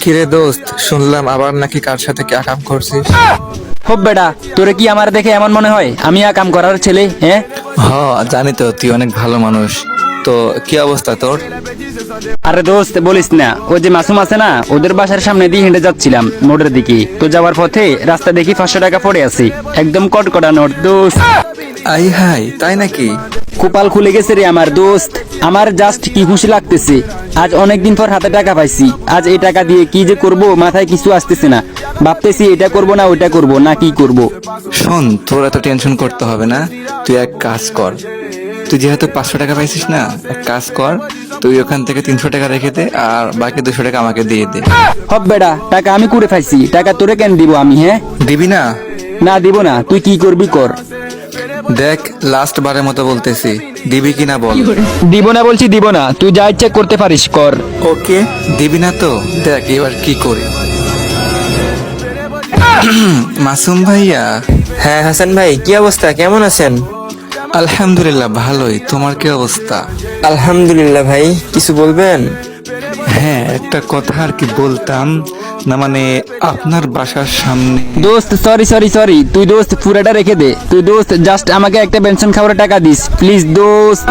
কিরে দোস্ত, শুনলাম আবার নাকি কার সাথে কি আকাম করছিস? হোপ বেটা, তোরে কি আমার দেখে এমন মনে হয় আমি কাম করার ছেলে? হ্যাঁ, হ, জানি তো তুই অনেক ভালো মানুষ। তো কি অবস্থা তোর? আরে দোস্ত বলিস না, ওই যে মাসুম আছে না, ওদের বাসার সামনে দিয়ে হেঁটে যাচ্ছিলাম মোড়ের দিকে। তো যাওয়ার পথে রাস্তা দেখি 500 টাকা পড়ে আছে, একদম কটকটা নোট দোস্ত। আই হাই, তাই নাকি? কপাল খুলে গেছে রে আমার দোস্ত। আমার জাস্ট কি খুশি লাগতেছে, আজ অনেকদিন পর হাতে টাকা পাইছি। আজ এই টাকা দিয়ে কি যে করব মাথায় কিছু আসতেছে না। ভাবতেছি এটা করব না ওইটা করব না কি করব। শোন, তোর এত টেনশন করতে হবে না। তুই এক কাজ কর, তুই যেহেতু 500 টাকা পাইছিস না, এক কাজ কর, তুই ওখান থেকে 300 টাকা রেখে দে আর বাকি 200 টাকা আমাকে দিয়ে দে। হব বেটা, টাকা আমি করে পাইছি, টাকা তোরে কেন দিব আমি? হ্যাঁ, দিবি না? না দিব না, তুই কি করবি কর। দেখ, লাস্ট বারের মতো বলতেছি, দিবি কিনা বল। দিব না বলছি, দিব না, তুই যা ইচ্ছা করতে পারিস কর। ওকে, দিবি না তো দেখ এবার কি করি। মাসুম ভাইয়া। হ্যাঁ হাসান ভাই, কি অবস্থা, কেমন আছেন? আলহামদুলিল্লাহ ভালোই, তোমার কি অবস্থা? আলহামদুলিল্লাহ ভাই, কিছু বলবেন? হ্যাঁ, একটা কথা আর কি বলতাম, না মানে আপনার বাসার সামনে। দোস্ত সরি সরি সরি, তুই দোস্ত পুরাটা রেখে দে। তুই দোস্ত জাস্ট আমাকে একটা পেনশন খাওয়ার টাকা দিস প্লিজ দোস্ত।